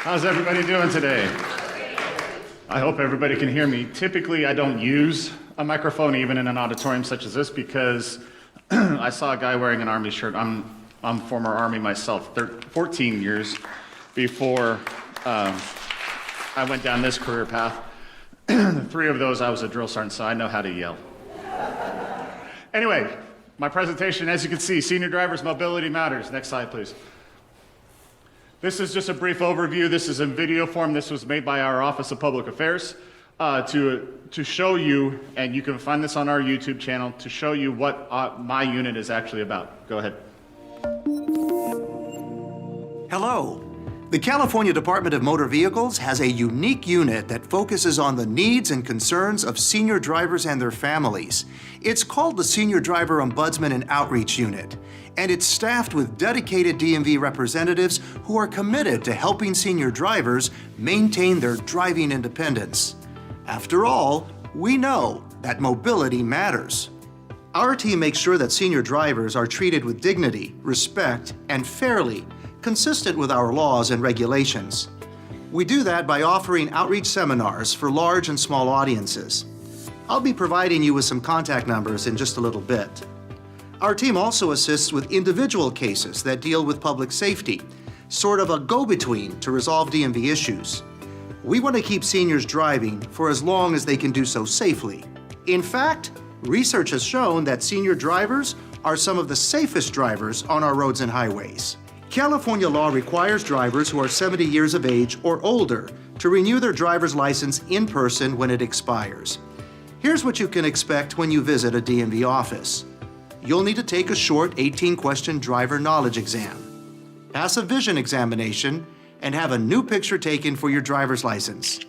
How's everybody doing today? I hope everybody can hear me. Typically, I don't use a microphone even in an auditorium such as this because I saw a guy wearing an Army shirt. I'm former Army myself, 14 years before I went down this career path. 3 of those I was a drill sergeant, so I know how to yell. Anyway, my presentation, as you can see, Senior Drivers Mobility Matters. Next slide, please. This is just a brief overview. This is in video form. This was made by our Office of Public Affairs to show you, and you can find this on our YouTube channel, to show you what my unit is actually about. Go ahead. Hello. The California Department of Motor Vehicles has a unique unit that focuses on the needs and concerns of senior drivers and their families. It's called the Senior Driver Ombudsman and Outreach Unit, and it's staffed with dedicated DMV representatives who are committed to helping senior drivers maintain their driving independence. After all, we know that mobility matters. Our team makes sure that senior drivers are treated with dignity, respect, and fairly, consistent with our laws and regulations. We do that by offering outreach seminars for large and small audiences. I'll be providing you with some contact numbers in just a little bit. Our team also assists with individual cases that deal with public safety, sort of a go-between to resolve DMV issues. We want to keep seniors driving for as long as they can do so safely. In fact, research has shown that senior drivers are some of the safest drivers on our roads and highways. California law requires drivers who are 70 years of age or older to renew their driver's license in person when it expires. Here's what you can expect when you visit a DMV office. You'll need to take a short 18-question driver knowledge exam, pass a vision examination, and have a new picture taken for your driver's license.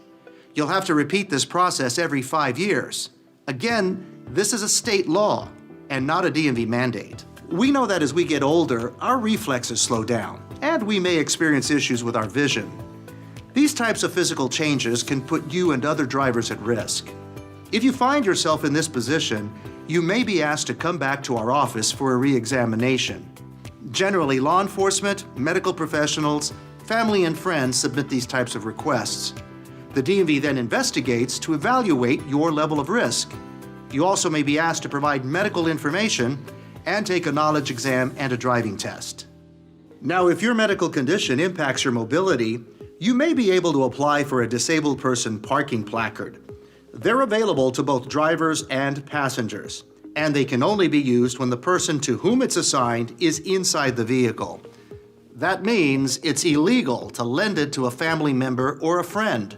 You'll have to repeat this process every 5 years. Again, this is a state law and not a DMV mandate. We know that as we get older, our reflexes slow down, and we may experience issues with our vision. These types of physical changes can put you and other drivers at risk. If you find yourself in this position, you may be asked to come back to our office for a re-examination. Generally, law enforcement, medical professionals, family and friends submit these types of requests. The DMV then investigates to evaluate your level of risk. You also may be asked to provide medical information and take a knowledge exam and a driving test. Now, if your medical condition impacts your mobility, you may be able to apply for a disabled person parking placard. They're available to both drivers and passengers, and they can only be used when the person to whom it's assigned is inside the vehicle. That means it's illegal to lend it to a family member or a friend,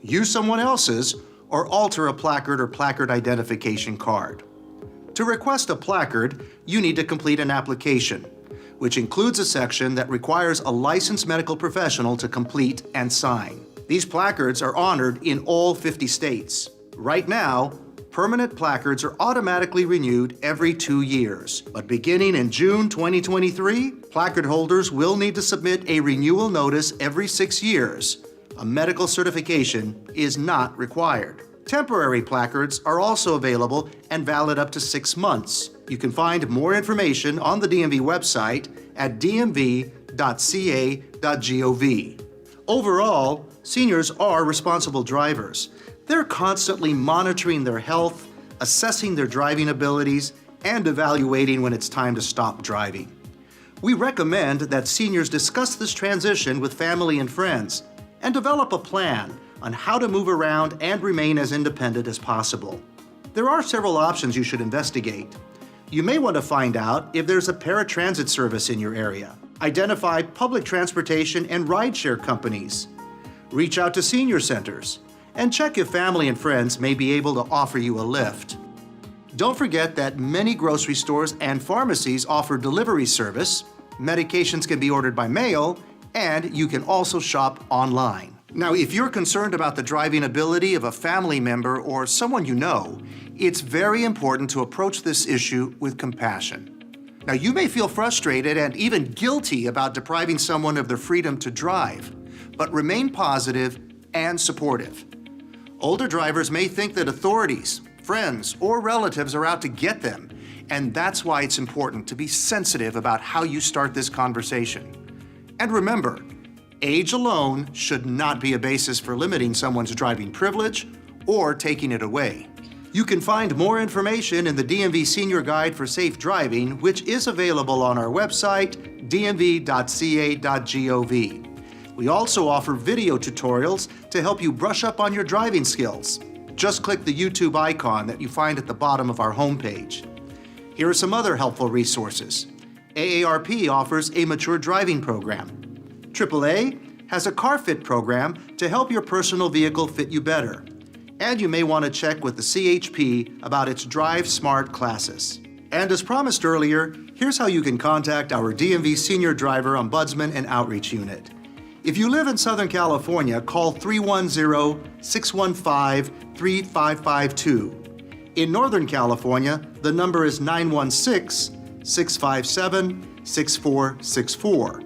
use someone else's, or alter a placard or placard identification card. To request a placard, you need to complete an application, which includes a section that requires a licensed medical professional to complete and sign. These placards are honored in all 50 states. Right now, permanent placards are automatically renewed every 2 years. But beginning in June 2023, placard holders will need to submit a renewal notice every 6 years. A medical certification is not required. Temporary placards are also available and valid up to 6 months. You can find more information on the DMV website at dmv.ca.gov. Overall, seniors are responsible drivers. They're constantly monitoring their health, assessing their driving abilities, and evaluating when it's time to stop driving. We recommend that seniors discuss this transition with family and friends and develop a plan on how to move around and remain as independent as possible. There are several options you should investigate. You may want to find out if there's a paratransit service in your area. Identify public transportation and rideshare companies. Reach out to senior centers and check if family and friends may be able to offer you a lift. Don't forget that many grocery stores and pharmacies offer delivery service. Medications can be ordered by mail, and you can also shop online. Now, if you're concerned about the driving ability of a family member or someone you know, it's very important to approach this issue with compassion. Now, you may feel frustrated and even guilty about depriving someone of their freedom to drive, but remain positive and supportive. Older drivers may think that authorities, friends, or relatives are out to get them, and that's why it's important to be sensitive about how you start this conversation. And remember, Age alone should not be a basis for limiting someone's driving privilege or taking it away. You can find more information in the DMV Senior Guide for Safe Driving, which is available on our website, dmv.ca.gov. We also offer video tutorials to help you brush up on your driving skills. Just click the YouTube icon that you find at the bottom of our homepage. Here are some other helpful resources. AARP offers a mature driving program. AAA has a car fit program to help your personal vehicle fit you better. And you may want to check with the CHP about its Drive Smart classes. And as promised earlier, here's how you can contact our DMV Senior Driver Ombudsman and Outreach Unit. If you live in Southern California, call 310-615-3552. In Northern California, the number is 916-657-6464.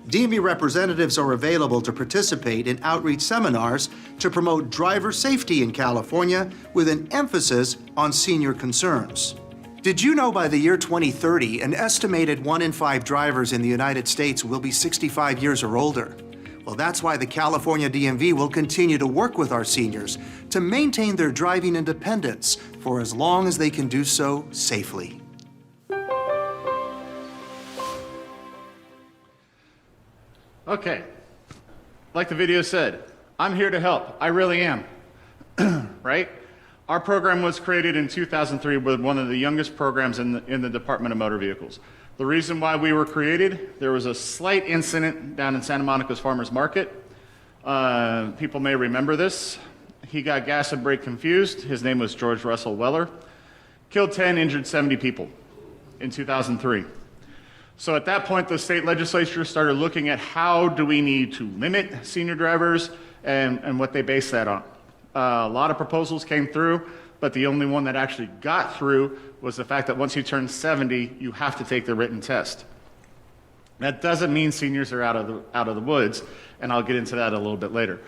DMV representatives are available to participate in outreach seminars to promote driver safety in California with an emphasis on senior concerns. Did you know by the year 2030, an estimated 1 in 5 drivers in the United States will be 65 years or older? Well, that's why the California DMV will continue to work with our seniors to maintain their driving independence for as long as they can do so safely. Okay, like the video said, I'm here to help. I really am, right? Our program was created in 2003 with one of the youngest programs in the Department of Motor Vehicles. The reason why we were created, there was a slight incident down in Santa Monica's Farmers Market. People may remember this. He got gas and brake confused. His name was George Russell Weller. Killed 10, injured 70 people in 2003. So at that point, the state legislature started looking at how do we need to limit senior drivers and what they base that on. A lot of proposals came through, but the only one that actually got through was the fact that once you turn 70, you have to take the written test. That doesn't mean seniors are out of the woods, and I'll get into that a little bit later.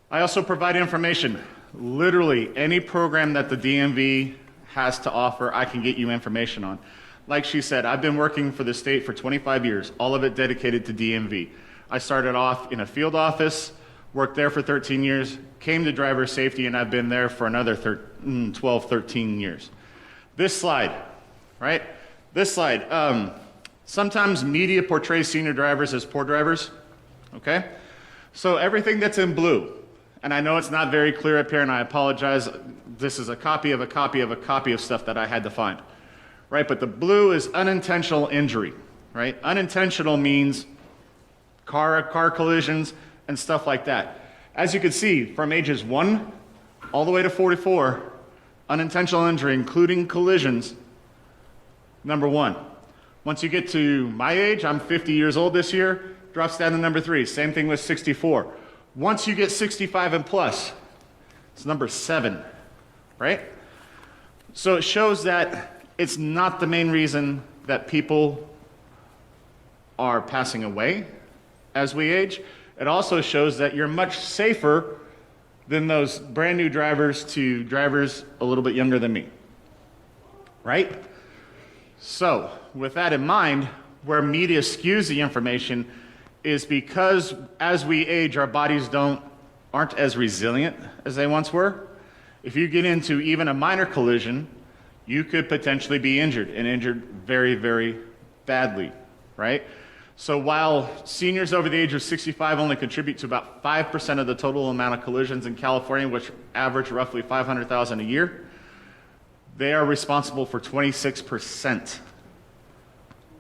I also provide information. Literally, any program that the DMV has to offer, I can get you information on. Like she said, I've been working for the state for 25 years, all of it dedicated to DMV. I started off in a field office, worked there for 13 years, came to driver safety, and I've been there for another 12, 13 years. This slide, right? This slide, sometimes media portrays senior drivers as poor drivers, okay? So everything that's in blue, and I know it's not very clear up here, and I apologize, this is a copy of a copy of a copy of stuff that I had to find. Right, but the blue is unintentional injury, right? Unintentional means car collisions and stuff like that. As you can see, from ages 1 all the way to 44, unintentional injury, including collisions, number 1. Once you get to my age, I'm 50 years old this year, drops down to number 3. Same thing with 64. Once you get 65 and plus, it's number 7, right? So it shows that it's not the main reason that people are passing away as we age. It also shows that you're much safer than those brand new drivers to drivers a little bit younger than me, right? So with that in mind, where media skews the information is because as we age, our bodies aren't as resilient as they once were. If you get into even a minor collision, you could potentially be injured, and injured very, very badly, right? So while seniors over the age of 65 only contribute to about 5% of the total amount of collisions in California, which average roughly 500,000 a year, they are responsible for 26%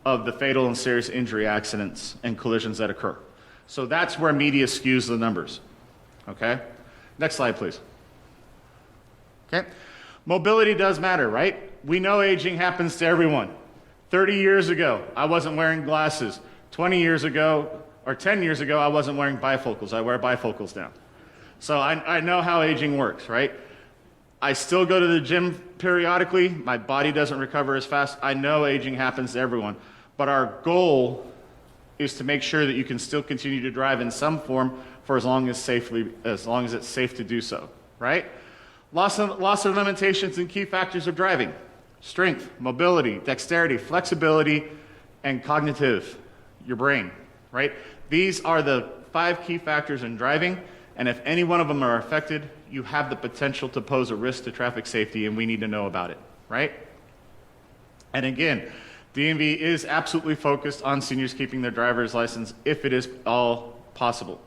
of the fatal and serious injury accidents and collisions that occur. So that's where media skews the numbers, okay? Next slide, please. Okay. Mobility does matter, right? We know aging happens to everyone. 30 years ago, I wasn't wearing glasses. 20 years ago, or 10 years ago, I wasn't wearing bifocals. I wear bifocals now. So I know how aging works, right? I still go to the gym periodically. My body doesn't recover as fast. I know aging happens to everyone. But our goal is to make sure that you can still continue to drive in some form for as long as it's safe to do so, right? Loss of limitations and key factors of driving: strength, mobility, dexterity, flexibility, and cognitive, your brain, right? These are the 5 key factors in driving, and if any one of them are affected, you have the potential to pose a risk to traffic safety, and we need to know about it, right? And again, DMV is absolutely focused on seniors keeping their driver's license if it is all possible.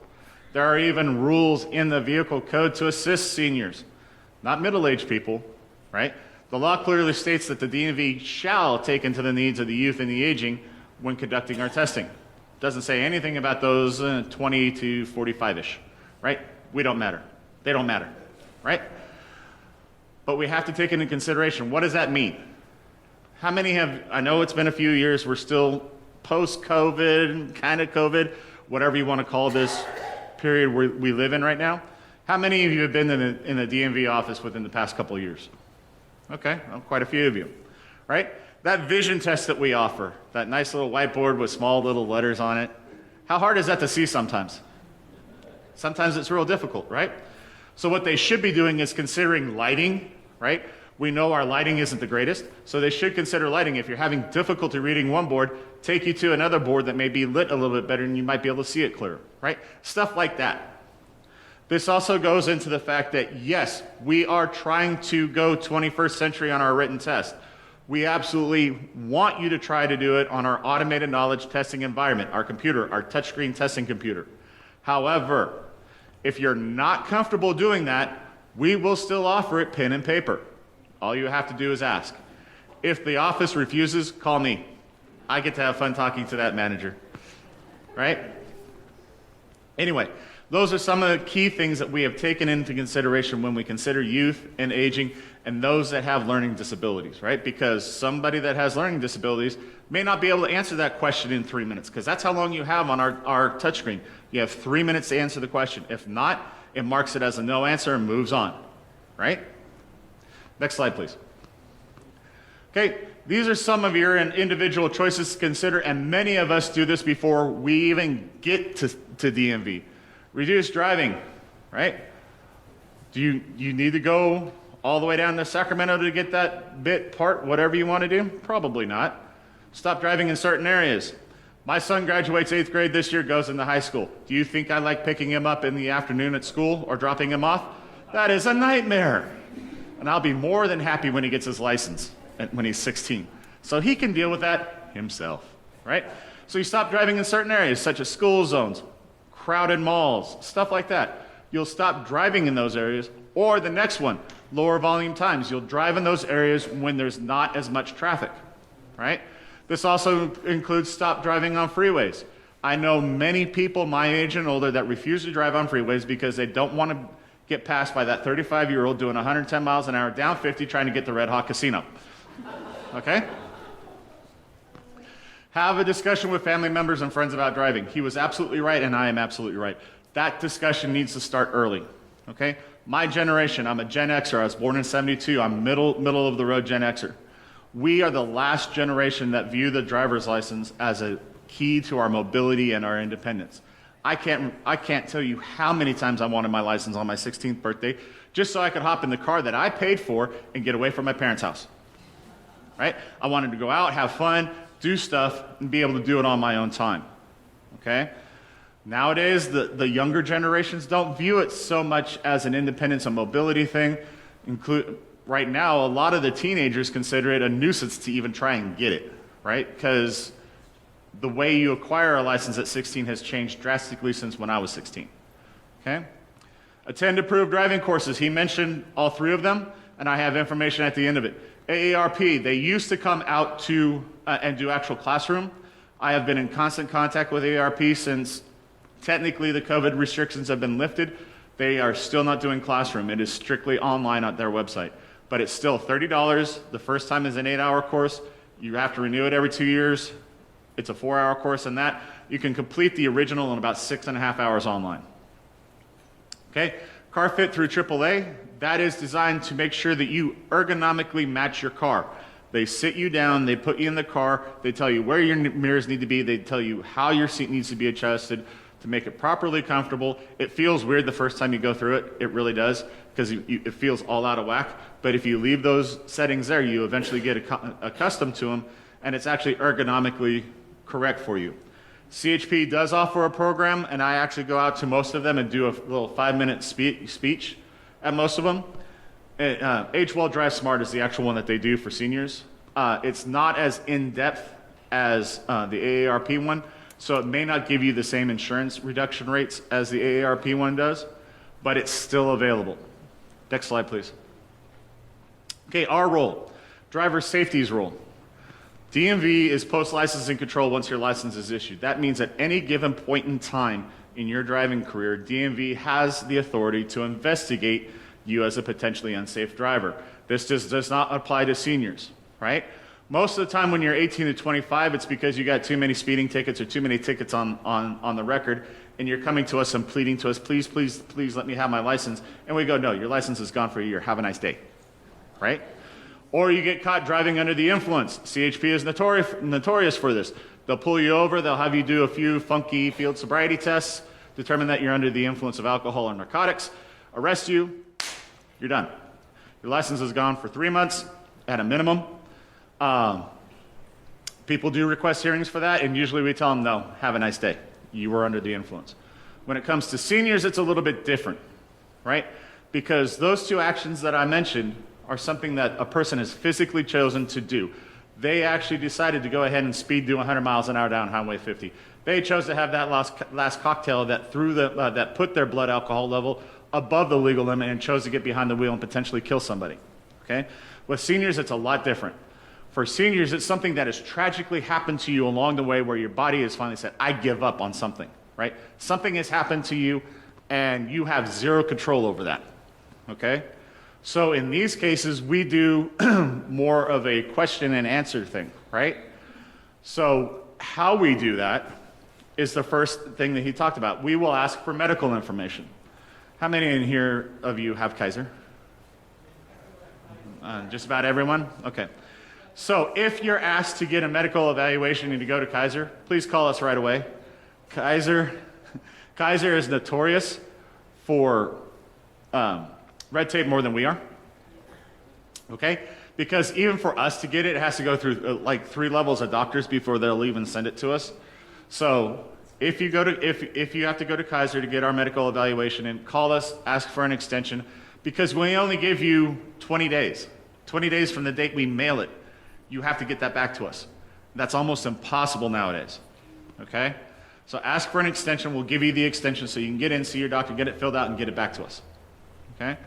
There are even rules in the vehicle code to assist seniors, not middle-aged people, right? The law clearly states that the DMV shall take into the needs of the youth and the aging when conducting our testing. Doesn't say anything about those 20 to 45-ish, right? We don't matter. They don't matter, right? But we have to take into consideration, what does that mean? How many have, I know it's been a few years, we're still post-COVID, kind of COVID, whatever you want to call this period we live in right now. How many of you have been in the DMV office within the past couple of years? Okay, well, quite a few of you, right? That vision test that we offer, that nice little whiteboard with small little letters on it, how hard is that to see sometimes? Sometimes it's real difficult, right? So what they should be doing is considering lighting, right? We know our lighting isn't the greatest, so they should consider lighting. If you're having difficulty reading one board, take you to another board that may be lit a little bit better and you might be able to see it clearer, right? Stuff like that. This also goes into the fact that, yes, we are trying to go 21st century on our written test. We absolutely want you to try to do it on our automated knowledge testing environment, our computer, our touchscreen testing computer. However, if you're not comfortable doing that, we will still offer it pen and paper. All you have to do is ask. If the office refuses, call me. I get to have fun talking to that manager, right? Anyway, those are some of the key things that we have taken into consideration when we consider youth and aging and those that have learning disabilities, right? Because somebody that has learning disabilities may not be able to answer that question in 3 minutes, because that's how long you have on our touchscreen. You have 3 minutes to answer the question. If not, it marks it as a no answer and moves on, right? Next slide, please. Okay, these are some of your individual choices to consider, and many of us do this before we even get to DMV. Reduced driving, right? Do you need to go all the way down to Sacramento to get that bit part, whatever you want to do? Probably not. Stop driving in certain areas. My son graduates 8th grade this year, goes into high school. Do you think I like picking him up in the afternoon at school or dropping him off? That is a nightmare. And I'll be more than happy when he gets his license when he's 16. So he can deal with that himself, right? So you stop driving in certain areas, such as school zones, crowded malls, stuff like that. You'll stop driving in those areas. Or the next one, lower volume times. You'll drive in those areas when there's not as much traffic, right? This also includes stop driving on freeways. I know many people my age and older that refuse to drive on freeways because they don't want to get passed by that 35-year-old doing 110 miles an hour down 50 trying to get to Red Hawk Casino. Okay? Have a discussion with family members and friends about driving. He was absolutely right, and I am absolutely right. That discussion needs to start early. Okay? My generation, I'm a Gen Xer. I was born in 72. I'm middle of the road Gen Xer. We are the last generation that view the driver's license as a key to our mobility and our independence. I can't tell you how many times I wanted my license on my 16th birthday just so I could hop in the car that I paid for and get away from my parents' house. Right? I wanted to go out, have fun, do stuff, and be able to do it on my own time. Okay? Nowadays, the younger generations don't view it so much as an independence and mobility thing. Right now, a lot of the teenagers consider it a nuisance to even try and get it, right? Because the way you acquire a license at 16 has changed drastically since when I was 16, okay? Attend approved driving courses. He mentioned all 3 of them, and I have information at the end of it. AARP, they used to come out to and do actual classroom. I have been in constant contact with AARP since technically the COVID restrictions have been lifted. They are still not doing classroom. It is strictly online on their website. But it's still $30. The first time is an 8-hour course. You have to renew it every 2 years. It's a 4-hour course, and that you can complete the original in about 6.5 hours online. Okay, Car Fit through AAA, that is designed to make sure that you ergonomically match your car. They sit you down, they put you in the car, they tell you where your mirrors need to be, they tell you how your seat needs to be adjusted to make it properly comfortable. It feels weird the first time you go through it, it really does, because it feels all out of whack. But if you leave those settings there, you eventually get accustomed to them, and it's actually ergonomically correct for you. CHP does offer a program, and I actually go out to most of them and do a little 5-minute speech at most of them. Age Well, Drive Smart is the actual one that they do for seniors. It's not as in-depth as the AARP one, so it may not give you the same insurance reduction rates as the AARP one does, but it's still available. Next slide, please. Okay, our role, driver safety's role. DMV is post-licensing control once your license is issued. That means at any given point in time in your driving career, DMV has the authority to investigate you as a potentially unsafe driver. This just does not apply to seniors, right? Most of the time when you're 18 to 25, it's because you got too many speeding tickets or too many tickets on the record, and you're coming to us and pleading to us, please, please, please let me have my license. And we go, no, your license is gone for a year. Have a nice day, right? Or you get caught driving under the influence. CHP is notorious for this. They'll pull you over, they'll have you do a few funky field sobriety tests, determine that you're under the influence of alcohol or narcotics, arrest you, you're done. Your license is gone for 3 months at a minimum. People do request hearings for that, and usually we tell them, no, have a nice day. You were under the influence. When it comes to seniors, it's a little bit different, right? Because those two actions that I mentioned are something that a person has physically chosen to do. They actually decided to go ahead and speed do 100 miles an hour down Highway 50. They chose to have that last cocktail that that put their blood alcohol level above the legal limit and chose to get behind the wheel and potentially kill somebody. Okay? With seniors, it's a lot different. For seniors, it's something that has tragically happened to you along the way where your body has finally said, I give up on something, right? Something has happened to you and you have zero control over that. Okay? So in these cases, we do more of a question and answer thing, right? So how we do that is the first thing that he talked about. We will ask for medical information. How many in here of you have Kaiser? Just about everyone? Okay. So if you're asked to get a medical evaluation and to go to Kaiser, please call us right away. Kaiser is notorious for red tape more than we are, okay? Because even for us to get it, it has to go through like 3 levels of doctors before they'll even send it to us. So if you have to go to Kaiser to get our medical evaluation, and call us, ask for an extension, because we only give you 20 days. 20 days from the date we mail it, you have to get that back to us. That's almost impossible nowadays, okay? So ask for an extension, we'll give you the extension so you can get in, see your doctor, get it filled out, and get it back to us, okay?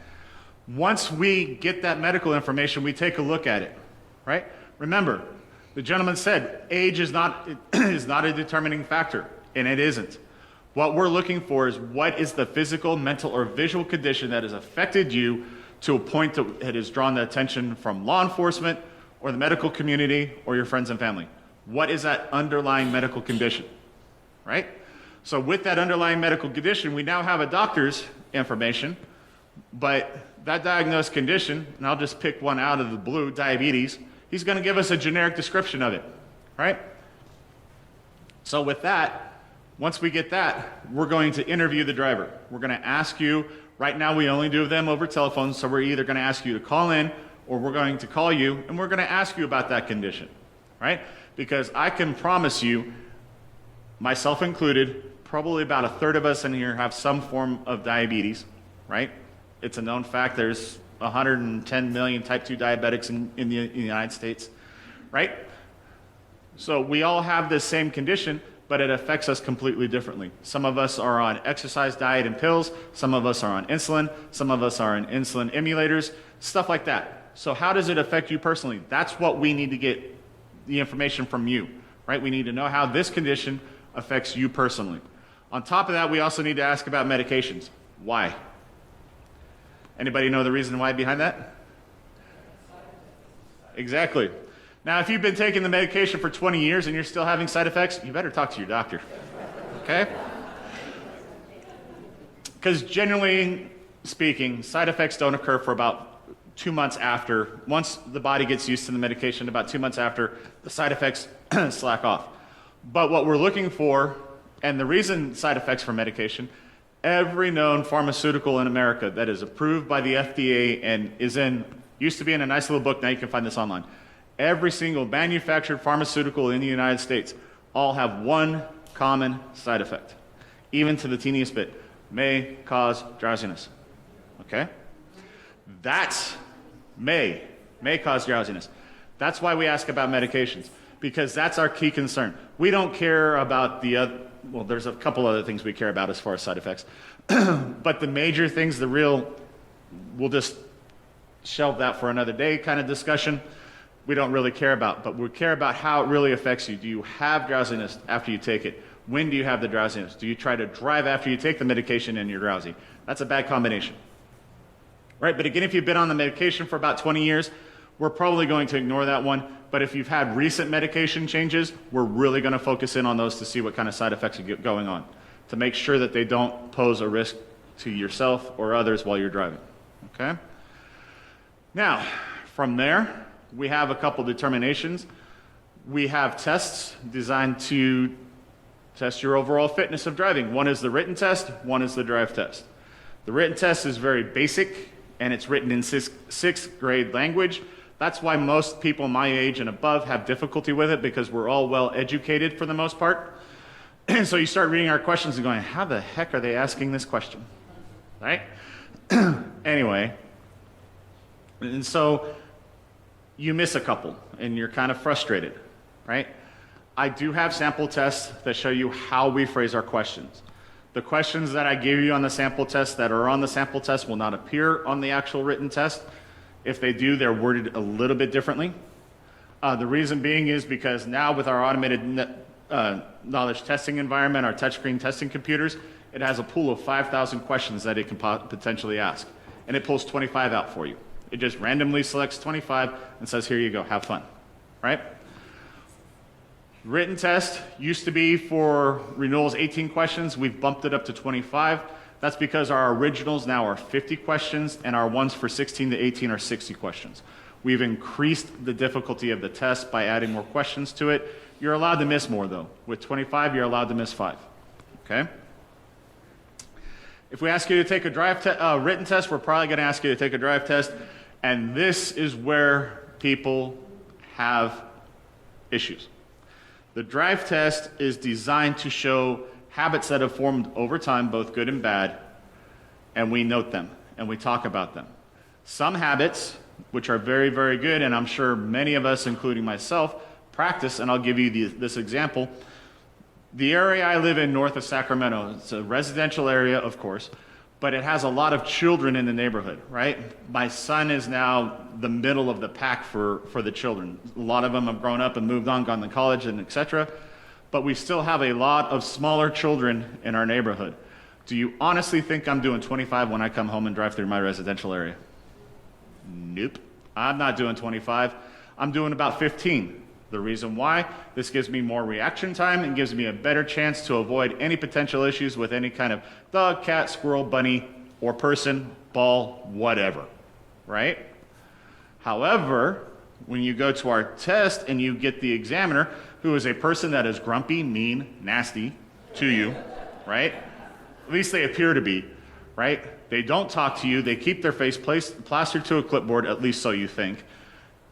Once we get that medical information, we take a look at it, right? Remember, the gentleman said age is not a determining factor, and it isn't. What we're looking for is what is the physical, mental, or visual condition that has affected you to a point that has drawn the attention from law enforcement or the medical community or your friends and family. What is that underlying medical condition, right? So with that underlying medical condition, we now have a doctor's information, but that diagnosed condition, and I'll just pick one out of the blue, diabetes, he's going to give us a generic description of it, right? So with that, once we get that, we're going to interview the driver. We're going to ask you, right now we only do them over telephone, so we're either going to ask you to call in or we're going to call you and we're going to ask you about that condition, right? Because I can promise you, myself included, probably about 1/3 of us in here have some form of diabetes, right? It's a known fact. There's 110 million type 2 diabetics in the United States, right? So we all have this same condition, but it affects us completely differently. Some of us are on exercise, diet, and pills. Some of us are on insulin. Some of us are on insulin emulators, stuff like that. So how does it affect you personally? That's what we need to get the information from you, right? We need to know how this condition affects you personally. On top of that, we also need to ask about medications. Why? Anybody know the reason why behind that? Exactly. Now, if you've been taking the medication for 20 years and you're still having side effects, you better talk to your doctor, okay? Because generally speaking, side effects don't occur for about 2 months after. Once the body gets used to the medication, about 2 months after, the side effects slack off. But what we're looking for, and the reason side effects for medication, every known pharmaceutical in America that is approved by the FDA and used to be in a nice little book, now you can find this online. Every single manufactured pharmaceutical in the United States all have one common side effect. Even to the teeniest bit, may cause drowsiness. Okay? That's may cause drowsiness. That's why we ask about medications, because that's our key concern. We don't care about the other, well, there's a couple other things we care about as far as side effects. But the major things, we'll just shelve that for another day kind of discussion. We don't really care about, but we care about how it really affects you. Do you have drowsiness after you take it? When do you have the drowsiness? Do you try to drive after you take the medication and you're drowsy? That's a bad combination. Right, but again, if you've been on the medication for about 20 years, we're probably going to ignore that one. But if you've had recent medication changes, we're really going to focus in on those to see what kind of side effects are going on, to make sure that they don't pose a risk to yourself or others while you're driving. Okay? Now, from there, we have a couple determinations. We have tests designed to test your overall fitness of driving. One is the written test, one is the drive test. The written test is very basic, and it's written in sixth grade language. That's why most people my age and above have difficulty with it, because we're all well educated for the most part. And so you start reading our questions and going, how the heck are they asking this question? Right? Anyway, and so you miss a couple and you're kind of frustrated, right? I do have sample tests that show you how we phrase our questions. The questions that I give you on the sample test that are on the sample test will not appear on the actual written test. If they do, they're worded a little bit differently. The reason being is because now with our automated knowledge testing environment, our touchscreen testing computers, it has a pool of 5,000 questions that it can potentially ask. And it pulls 25 out for you. It just randomly selects 25 and says, here you go, have fun, right? Written test used to be for renewals 18 questions. We've bumped it up to 25. That's because our originals now are 50 questions and our ones for 16 to 18 are 60 questions. We've increased the difficulty of the test by adding more questions to it. You're allowed to miss more though. With 25, you're allowed to miss 5, okay? If we ask you to take a written test, we're probably gonna ask you to take a drive test, and this is where people have issues. The drive test is designed to show habits that have formed over time, both good and bad, and we note them, and we talk about them. Some habits, which are very, very good, and I'm sure many of us, including myself, practice, and I'll give you this example. The area I live in north of Sacramento, it's a residential area, of course, but it has a lot of children in the neighborhood, right? My son is now the middle of the pack for the children. A lot of them have grown up and moved on, gone to college and etc. But we still have a lot of smaller children in our neighborhood. Do you honestly think I'm doing 25 when I come home and drive through my residential area? Nope, I'm not doing 25. I'm doing about 15. The reason why, this gives me more reaction time and gives me a better chance to avoid any potential issues with any kind of dog, cat, squirrel, bunny, or person, ball, whatever, right? However, when you go to our test and you get the examiner, who is a person that is grumpy, mean, nasty to you, right? At least they appear to be, right? They don't talk to you, they keep their face plastered to a clipboard, at least so you think,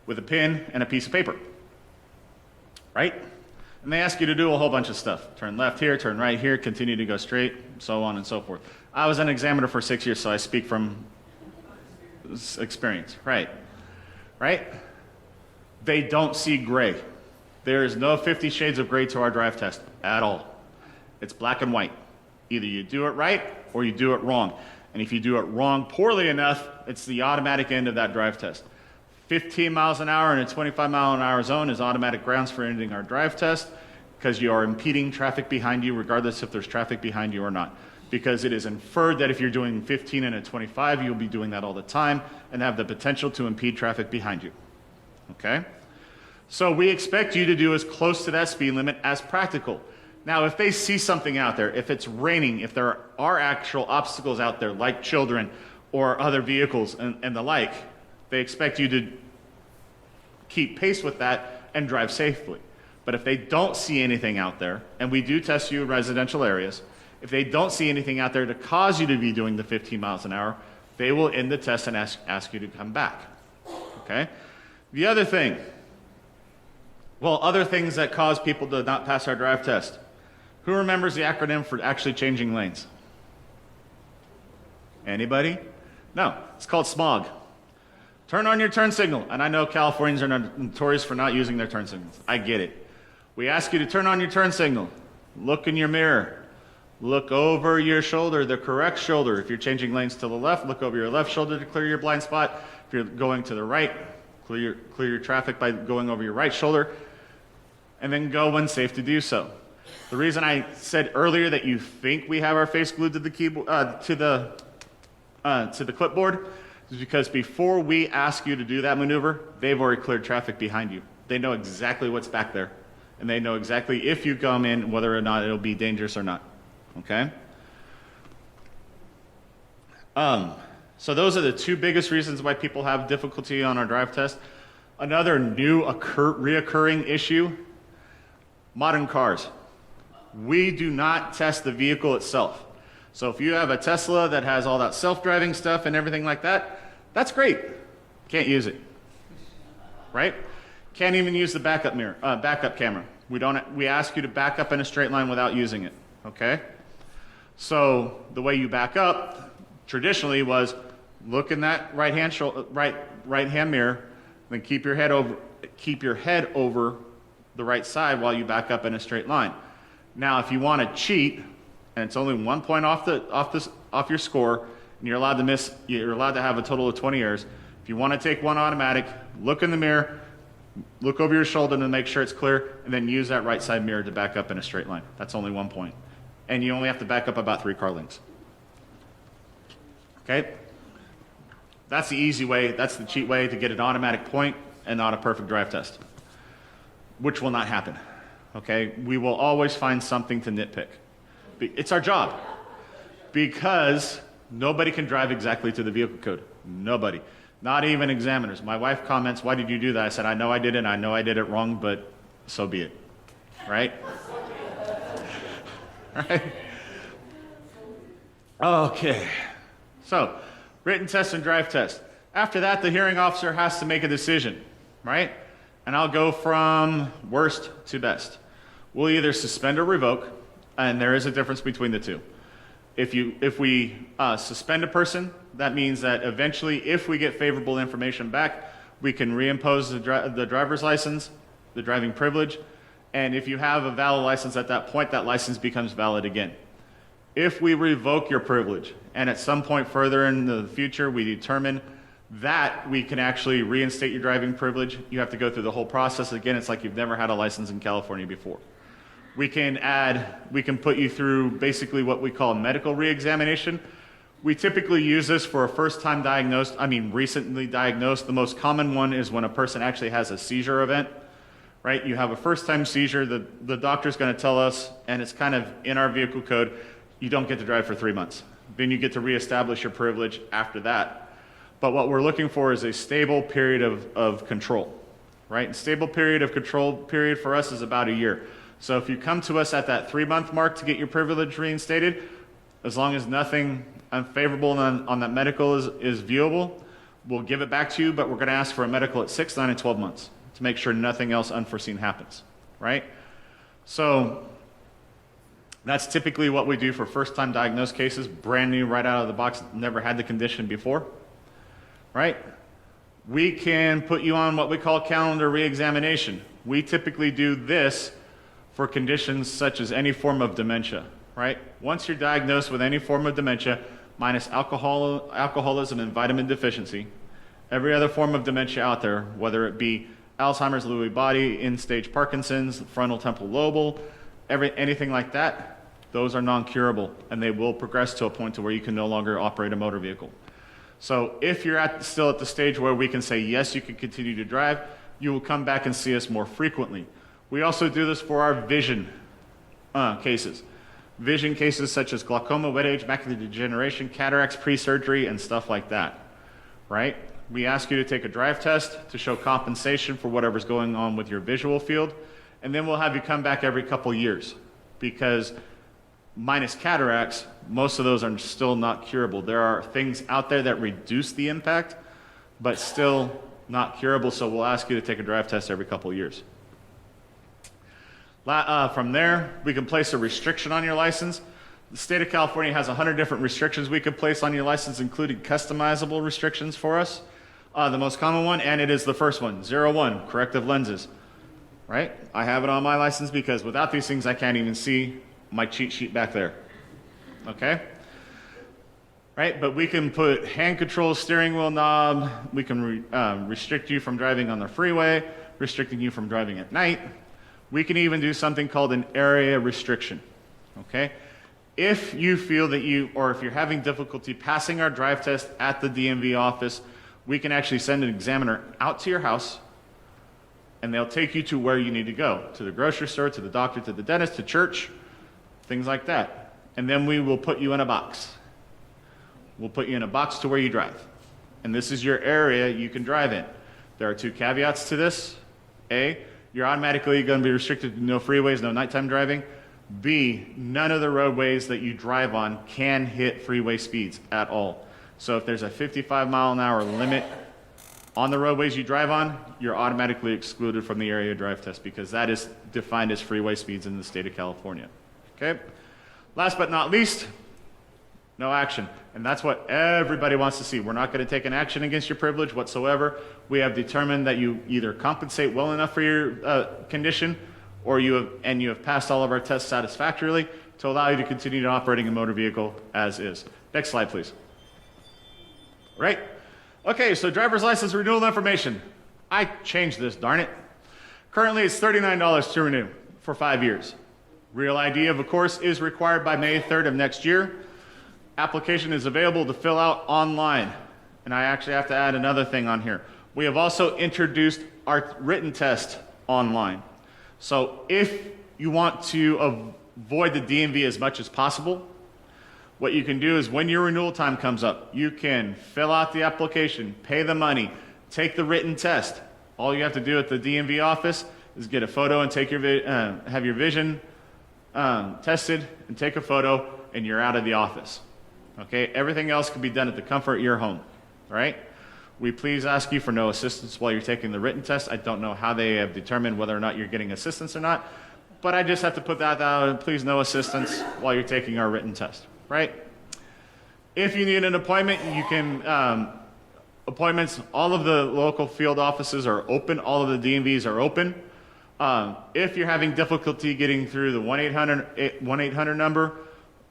with a pen and a piece of paper. Right? And they ask you to do a whole bunch of stuff. Turn left here, turn right here, continue to go straight, so on and so forth. I was an examiner for 6 years, so I speak from experience. Right? Right? They don't see gray. There is no 50 shades of gray to our drive test at all. It's black and white. Either you do it right or you do it wrong. And if you do it wrong poorly enough, it's the automatic end of that drive test. 15 miles an hour in a 25 mile an hour zone is automatic grounds for ending our drive test, because you are impeding traffic behind you regardless if there's traffic behind you or not. Because it is inferred that if you're doing 15 and a 25, you'll be doing that all the time and have the potential to impede traffic behind you. Okay? So we expect you to do as close to that speed limit as practical. Now, if they see something out there, if it's raining, if there are actual obstacles out there like children or other vehicles and the like, they expect you to keep pace with that and drive safely. But if they don't see anything out there, and we do test you in residential areas, if they don't see anything out there to cause you to be doing the 15 miles an hour, they will end the test and ask you to come back. Okay? The other thing, well, other things that cause people to not pass our drive test. Who remembers the acronym for actually changing lanes? Anybody? No, it's called SMOG. Turn on your turn signal. And I know Californians are notorious for not using their turn signals. I get it. We ask you to turn on your turn signal. Look in your mirror. Look over your shoulder, the correct shoulder. If you're changing lanes to the left, look over your left shoulder to clear your blind spot. If you're going to the right, clear your traffic by going over your right shoulder. And then go when safe to do so. The reason I said earlier that you think we have our face glued to the keyboard, to the clipboard, is because before we ask you to do that maneuver, they've already cleared traffic behind you. They know exactly what's back there, and they know exactly if you come in, whether or not it'll be dangerous or not. Okay? So those are the two biggest reasons why people have difficulty on our drive test. Another new reoccurring issue: modern cars. We do not test the vehicle itself. So if you have a Tesla that has all that self-driving stuff and everything like that, that's great. Can't use it, right? Can't even use the backup camera. We ask you to back up in a straight line without using it, okay? So the way you back up traditionally was look in that right hand mirror, then keep your head over the right side while you back up in a straight line. Now, if you want to cheat, and it's only 1 point off your score, and you're allowed to have a total of 20 errors. If you want to take one automatic, look in the mirror, look over your shoulder to make sure it's clear, and then use that right side mirror to back up in a straight line. That's only 1 point. And you only have to back up about 3 car lengths. Okay? That's the easy way, that's the cheat way to get an automatic point and not a perfect drive test, which will not happen. Okay? We will always find something to nitpick. It's our job, because nobody can drive exactly to the vehicle code. Nobody. Not even examiners. My wife comments, "Why did you do that?" I said, "I know I did it, I know I did it wrong, but so be it." Right? Right? Okay. So, written test and drive test. After that, the hearing officer has to make a decision, right? And I'll go from worst to best. We'll either suspend or revoke, and there is a difference between the two. If we suspend a person, that means that eventually, if we get favorable information back, we can reimpose the driver's license, the driving privilege, and if you have a valid license at that point, that license becomes valid again. If we revoke your privilege, and at some point further in the future we determine that we can actually reinstate your driving privilege, you have to go through the whole process again. It's like you've never had a license in California before. We can put you through basically what we call medical reexamination. We typically use this for a recently diagnosed. The most common one is when a person actually has a seizure event, right? You have a first-time seizure, the doctor's gonna tell us, and it's kind of in our vehicle code, you don't get to drive for 3 months. Then you get to reestablish your privilege after that. But what we're looking for is a stable period of control, right? And stable period of control period for us is about a year. So if you come to us at that 3-month mark to get your privilege reinstated, as long as nothing unfavorable on that medical is viewable, we'll give it back to you, but we're gonna ask for a medical at 6, 9, and 12 months to make sure nothing else unforeseen happens, right? So that's typically what we do for first-time diagnosed cases, brand new right out of the box, never had the condition before, right? We can put you on what we call calendar reexamination. We typically do this for conditions such as any form of dementia, right? Once you're diagnosed with any form of dementia, minus alcoholism and vitamin deficiency, every other form of dementia out there, whether it be Alzheimer's, Lewy body, end-stage Parkinson's, frontal temporal lobal, anything like that, those are non-curable, and they will progress to a point to where you can no longer operate a motor vehicle. So if you're still at the stage where we can say, yes, you can continue to drive, you will come back and see us more frequently. We also do this for our vision cases. Vision cases such as glaucoma, wet age, macular degeneration, cataracts, pre-surgery, and stuff like that, right? We ask you to take a drive test to show compensation for whatever's going on with your visual field, and then we'll have you come back every couple years, because minus cataracts, most of those are still not curable. There are things out there that reduce the impact, but still not curable, so we'll ask you to take a drive test every couple years. From there, we can place a restriction on your license. The state of California has 100 different restrictions we could place on your license, including customizable restrictions for us. The most common one, and it is the first one, 01, corrective lenses. Right? I have it on my license because without these things, I can't even see my cheat sheet back there. Okay? Right? But we can put hand control, steering wheel knob. We can restrict you from driving on the freeway, restricting you from driving at night. We can even do something called an area restriction. Okay? If you feel that if you're having difficulty passing our drive test at the DMV office, we can actually send an examiner out to your house, and they'll take you to where you need to go, to the grocery store, to the doctor, to the dentist, to church, things like that. And then we will put you in a box. We'll put you in a box to where you drive. And this is your area you can drive in. There are 2 caveats to this. A, you're automatically going to be restricted to no freeways, no nighttime driving. B, none of the roadways that you drive on can hit freeway speeds at all. So if there's a 55-mile-an-hour limit on the roadways you drive on, you're automatically excluded from the area drive test because that is defined as freeway speeds in the state of California. Okay? Last but not least, no action. And that's what everybody wants to see. We're not going to take an action against your privilege whatsoever. We have determined that you either compensate well enough for your condition, or you have passed all of our tests satisfactorily to allow you to continue operating a motor vehicle as is. Next slide, please. Right? Okay, so driver's license renewal information. I changed this, darn it. Currently, it's $39 to renew for 5 years. Real ID, of course, is required by May 3rd of next year. Application is available to fill out online. And I actually have to add another thing on here. We have also introduced our written test online. So if you want to avoid the DMV as much as possible, what you can do is when your renewal time comes up, you can fill out the application, pay the money, take the written test. All you have to do at the DMV office is get a photo and take have your vision tested and take a photo, and you're out of the office. Okay, everything else can be done at the comfort of your home. All right? We please ask you for no assistance while you're taking the written test. I don't know how they have determined whether or not you're getting assistance or not, but I just have to put that out. Please, no assistance while you're taking our written test. Right? If you need an appointment, you can, appointments, all of the local field offices are open, all of the DMVs are open. If you're having difficulty getting through the 1-800 number,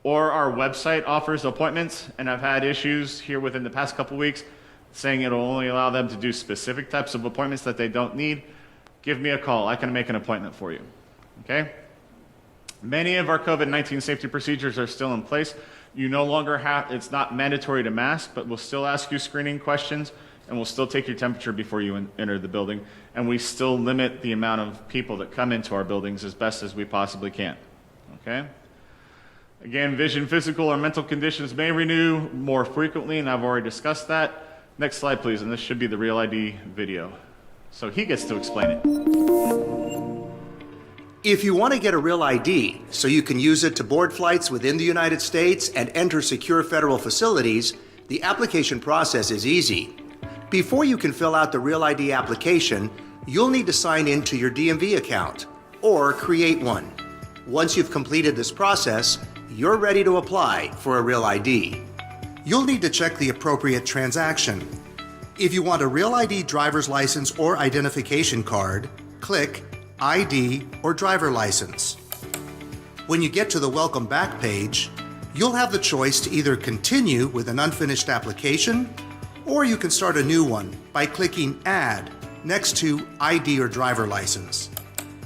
or our website offers appointments, and I've had issues here within the past couple weeks saying it'll only allow them to do specific types of appointments that they don't need, give me a call. I can make an appointment for you. Okay? Many of our COVID-19 safety procedures are still in place. You no longer it's not mandatory to mask, but we'll still ask you screening questions, and we'll still take your temperature before you enter the building, and we still limit the amount of people that come into our buildings as best as we possibly can. Okay? Again, vision, physical, or mental conditions may renew more frequently, and I've already discussed that. Next slide, please, and this should be the Real ID video. So he gets to explain it. If you want to get a real ID so you can use it to board flights within the United States and enter secure federal facilities, the application process is easy. Before you can fill out the Real ID application, you'll need to sign in to your DMV account or create one. Once you've completed this process, you're ready to apply for a Real ID. You'll need to check the appropriate transaction. If you want a Real ID driver's license or identification card, click ID or driver license. When you get to the Welcome Back page, you'll have the choice to either continue with an unfinished application, or you can start a new one by clicking Add next to ID or driver license.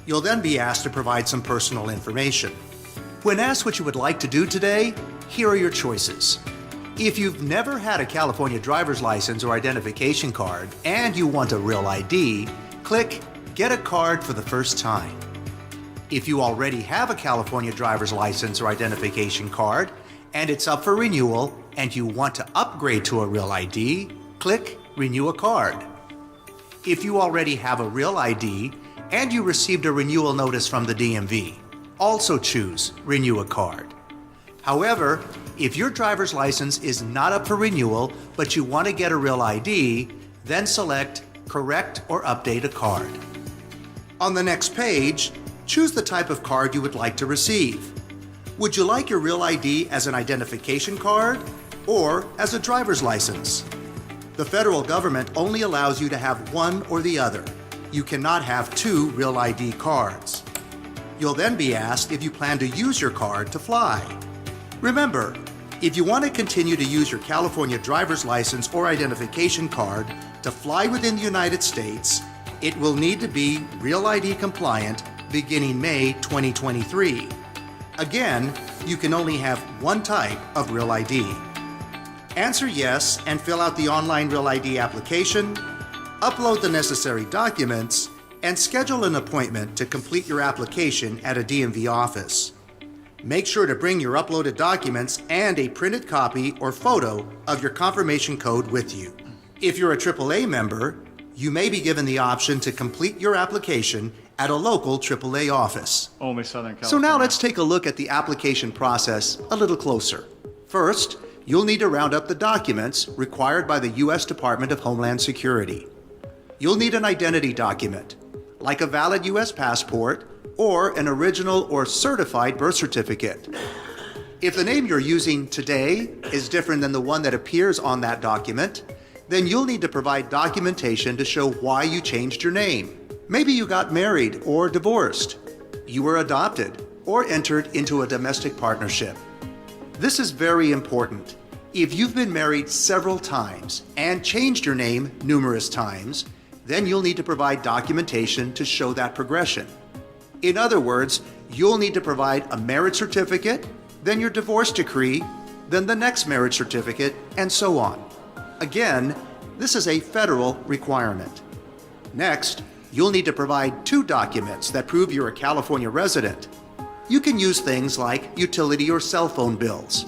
You'll then be asked to provide some personal information. When asked what you would like to do today, here are your choices. If you've never had a California driver's license or identification card and you want a Real ID, click Get a Card for the first time. If you already have a California driver's license or identification card and it's up for renewal and you want to upgrade to a Real ID, click Renew a Card. If you already have a Real ID and you received a renewal notice from the DMV, also choose Renew a Card. However, if your driver's license is not up for renewal but you want to get a Real ID, then select Correct or Update a Card. On the next page, choose the type of card you would like to receive. Would you like your Real ID as an identification card or as a driver's license? The federal government only allows you to have one or the other. You cannot have two Real ID cards. You'll then be asked if you plan to use your card to fly. Remember, if you want to continue to use your California driver's license or identification card to fly within the United States, it will need to be Real ID compliant beginning May 2023. Again, you can only have one type of Real ID. Answer yes and fill out the online Real ID application, upload the necessary documents, and schedule an appointment to complete your application at a DMV office. Make sure to bring your uploaded documents and a printed copy or photo of your confirmation code with you. If you're a AAA member, you may be given the option to complete your application at a local AAA office. Only Southern California. So now let's take a look at the application process a little closer. First, you'll need to round up the documents required by the U.S. Department of Homeland Security. You'll need an identity document, like a valid U.S. passport or an original or certified birth certificate. If the name you're using today is different than the one that appears on that document, then you'll need to provide documentation to show why you changed your name. Maybe you got married or divorced, you were adopted, or entered into a domestic partnership. This is very important. If you've been married several times and changed your name numerous times, then you'll need to provide documentation to show that progression. In other words, you'll need to provide a marriage certificate, then your divorce decree, then the next marriage certificate, and so on. Again, this is a federal requirement. Next, you'll need to provide two documents that prove you're a California resident. You can use things like utility or cell phone bills,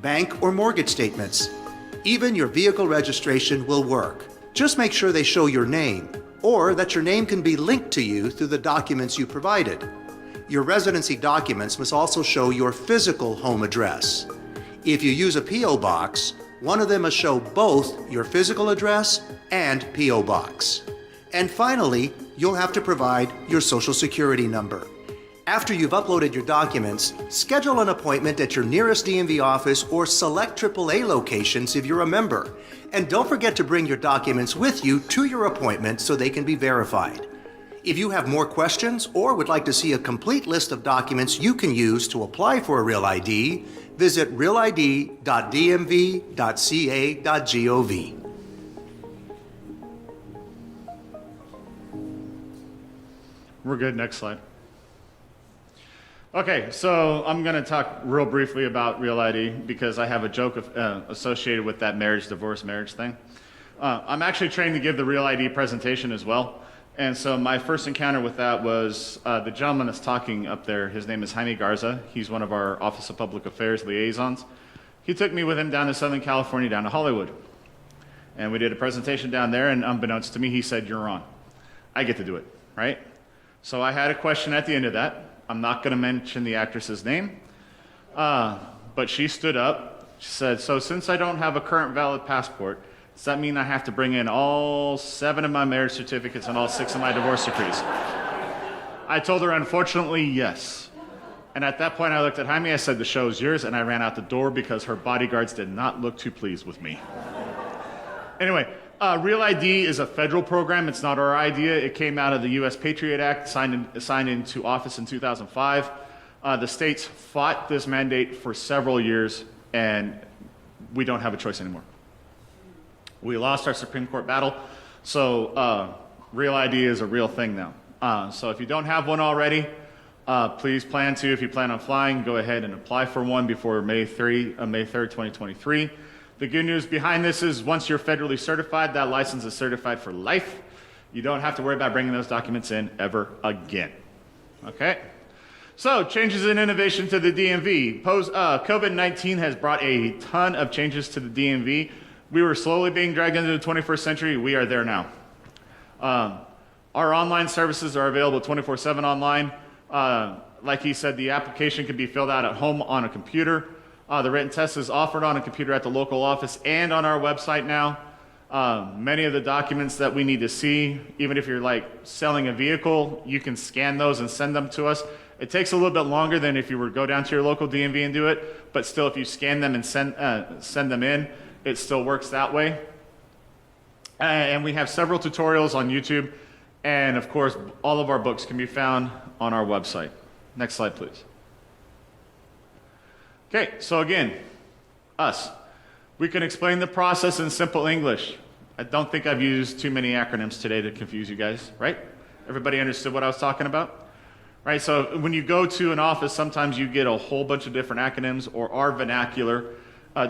bank or mortgage statements. Even your vehicle registration will work. Just make sure they show your name, or that your name can be linked to you through the documents you provided. Your residency documents must also show your physical home address. If you use a P.O. box, one of them must show both your physical address and P.O. box. And finally, you'll have to provide your Social Security number. After you've uploaded your documents, schedule an appointment at your nearest DMV office or select AAA locations if you're a member. And don't forget to bring your documents with you to your appointment so they can be verified. If you have more questions or would like to see a complete list of documents you can use to apply for a Real ID, visit realid.dmv.ca.gov. We're good. Next slide. Okay, so I'm going to talk real briefly about Real ID because I have a joke associated with that divorce marriage thing. I'm actually trained to give the Real ID presentation as well. And so my first encounter with that was the gentleman that's talking up there. His name is Jaime Garza. He's one of our Office of Public Affairs liaisons. He took me with him down to Southern California, down to Hollywood. And we did a presentation down there, and unbeknownst to me, he said, "You're on. I get to do it," right? So I had a question at the end of that. I'm not going to mention the actress's name, but she stood up. She said, "So since I don't have a current valid passport, does that mean I have to bring in all 7 of my marriage certificates and all 6 of my divorce decrees?" I told her, unfortunately, yes. And at that point, I looked at Jaime, I said, "The show's yours," and I ran out the door because her bodyguards did not look too pleased with me. Anyway, Real ID is a federal program. It's not our idea. It came out of the U.S. Patriot Act, signed into office in 2005. The states fought this mandate for several years, and we don't have a choice anymore. We lost our Supreme Court battle, so Real ID is a real thing now. So if you don't have one already, please plan to. If you plan on flying, go ahead and apply for one before May 3rd, 2023. The good news behind this is once you're federally certified, that license is certified for life. You don't have to worry about bringing those documents in ever again. Okay? So, changes and innovation to the DMV. COVID-19 has brought a ton of changes to the DMV. We were slowly being dragged into the 21st century. We are there now. Our online services are available 24/7 online. Like he said, the application can be filled out at home on a computer. The written test is offered on a computer at the local office and on our website now. Many of the documents that we need to see, even if you're like selling a vehicle, you can scan those and send them to us. It takes a little bit longer than if you were to go down to your local DMV and do it, but still if you scan them and send them in, it still works that way. And we have several tutorials on YouTube, and of course, all of our books can be found on our website. Next slide, please. Okay, so again, us. We can explain the process in simple English. I don't think I've used too many acronyms today to confuse you guys, right? Everybody understood what I was talking about? Right, so when you go to an office, sometimes you get a whole bunch of different acronyms or our vernacular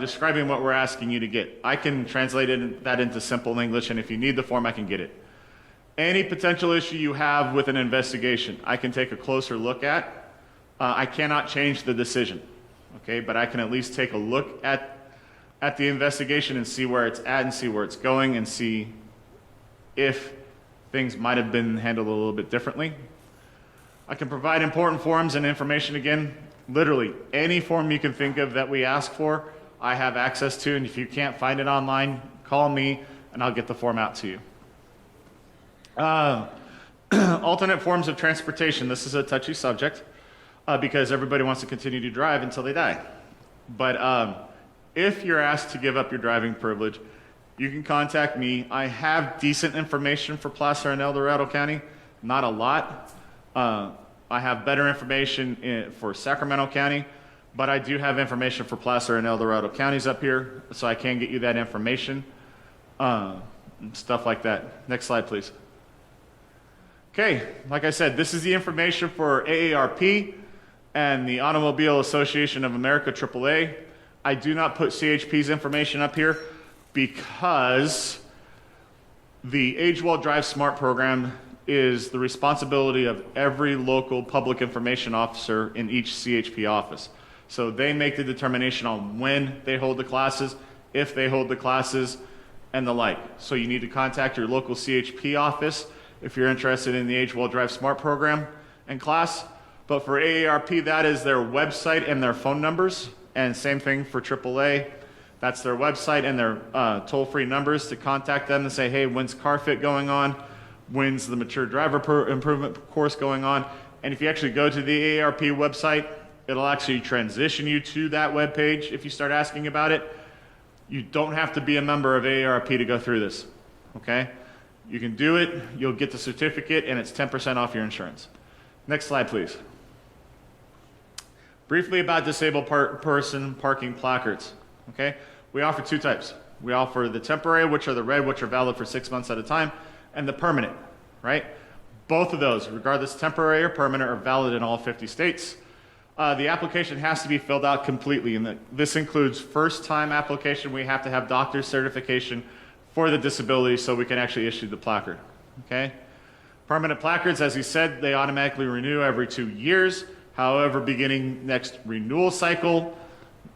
describing what we're asking you to get. I can translate that into simple English, and if you need the form, I can get it. Any potential issue you have with an investigation, I can take a closer look at. I cannot change the decision, okay, but I can at least take a look at the investigation and see where it's at and see where it's going and see if things might have been handled a little bit differently. I can provide important forms and information again. Literally, any form you can think of that we ask for, I have access to, and if you can't find it online, call me and I'll get the form out to you. Alternate forms of transportation. This is a touchy subject because everybody wants to continue to drive until they die. But if you're asked to give up your driving privilege, you can contact me. I have decent information for Placer and El Dorado County, not a lot. I have better information for Sacramento County, but I do have information for Placer and El Dorado counties up here, so I can get you that information, stuff like that. Next slide, please. Okay, like I said, this is the information for AARP and the Automobile Association of America, AAA. I do not put CHP's information up here because the Age Well Drive Smart program is the responsibility of every local public information officer in each CHP office. So they make the determination on when they hold the classes, if they hold the classes, and the like. So you need to contact your local CHP office if you're interested in the Age Well Drive Smart program and class. But for AARP, that is their website and their phone numbers. And same thing for AAA. That's their website and their toll-free numbers to contact them and say, hey, when's CarFit going on? When's the Mature Driver Improvement course going on? And if you actually go to the AARP website, it'll actually transition you to that web page if you start asking about it. You don't have to be a member of AARP to go through this, okay? You can do it, you'll get the certificate, and it's 10% off your insurance. Next slide, please. Briefly about disabled person parking placards, okay? We offer two types. We offer the temporary, which are the red, which are valid for 6 months at a time, and the permanent, right? Both of those, regardless temporary or permanent, are valid in all 50 states. The application has to be filled out completely, and this includes first-time application. We have to have doctor's certification for the disability so we can actually issue the placard, okay? Permanent placards, as he said, they automatically renew every 2 years. However, beginning next renewal cycle,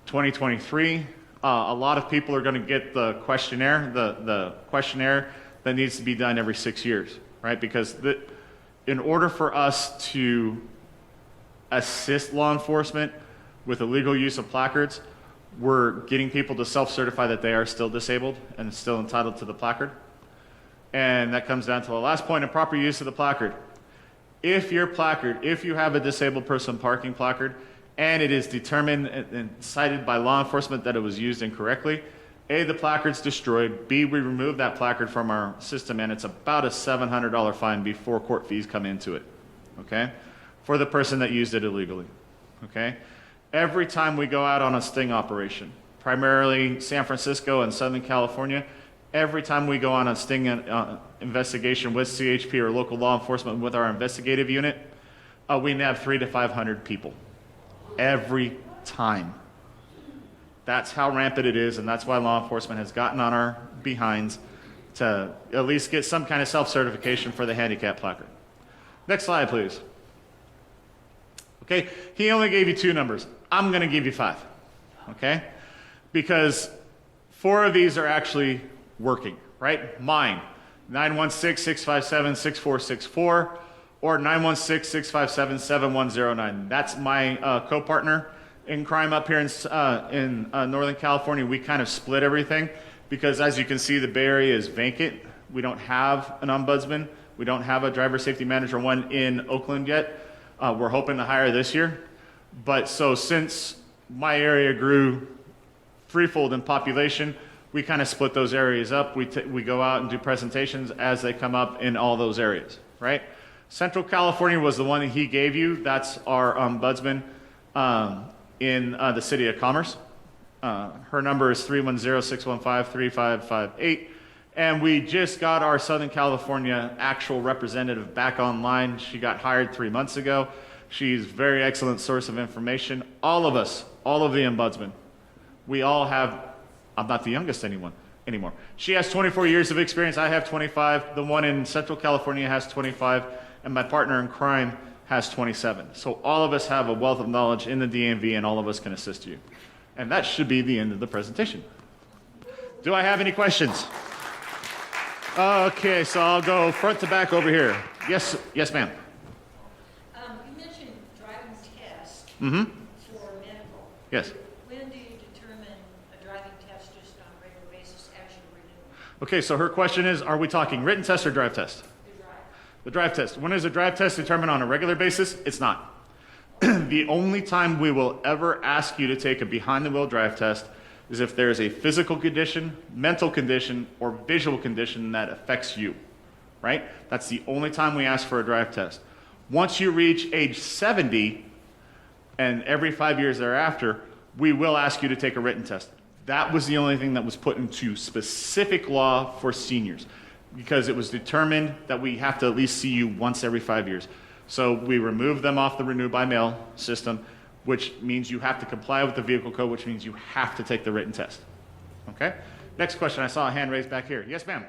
2023, a lot of people are going to get the questionnaire, the questionnaire that needs to be done every 6 years, right? Because in order for us to assist law enforcement with the legal use of placards, we're getting people to self-certify that they are still disabled and still entitled to the placard. And that comes down to the last point of proper use of the placard. If your placard, if you have a disabled person parking placard, and it is determined and cited by law enforcement that it was used incorrectly, A, the placard's destroyed, B, we remove that placard from our system, and it's about a $700 fine before court fees come into it, okay, for the person that used it illegally, okay? Every time we go out on a sting operation, primarily San Francisco and Southern California, every time we go on a sting investigation with CHP or local law enforcement with our investigative unit, we nab 300 to 500 people. Every time. That's how rampant it is, and that's why law enforcement has gotten on our behinds to at least get some kind of self-certification for the handicap placard. Next slide, please. Okay, he only gave you 2 numbers. I'm going to give you 5, okay? Because 4 of these are actually working, right? Mine, 916-657-6464 or 916-657-7109. That's my co-partner in crime up here in Northern California. We kind of split everything, because as you can see, the Bay Area is vacant. We don't have an ombudsman. We don't have a driver safety manager one in Oakland yet. We're hoping to hire this year. But so since my area grew threefold in population, we kind of split those areas up. We go out and do presentations as they come up in all those areas, right? Central California was the one that he gave you. That's our ombudsman in the City of Commerce. Her number is 310-615-3558. And we just got our Southern California actual representative back online. She got hired 3 months ago. She's a very excellent source of information. All of us, all of the ombudsmen, we all have, I'm not the youngest anymore. She has 24 years of experience. I have 25. The one in Central California has 25. And my partner in crime has 27. So all of us have a wealth of knowledge in the DMV, and all of us can assist you. And that should be the end of the presentation. Do I have any questions? Okay, so I'll go front to back over here. Yes, ma'am. You mentioned driving test Mm-hmm. for medical. Yes. When do you determine a driving test just on a regular basis as you renew? Okay, so her question is, are we talking written test or drive test? The drive. The drive test. When is a drive test determined on a regular basis? It's not. The only time we will ever ask you to take a behind-the-wheel drive test is if there is a physical condition, mental condition, or visual condition that affects you, right? That's the only time we ask for a drive test. Once you reach age 70, and every 5 years thereafter, we will ask you to take a written test. That was the only thing that was put into specific law for seniors, because it was determined that we have to at least see you once every 5 years. So we removed them off the renew by mail system, which means you have to comply with the vehicle code, which means you have to take the written test. Okay? Next question, I saw a hand raised back here. Yes, ma'am.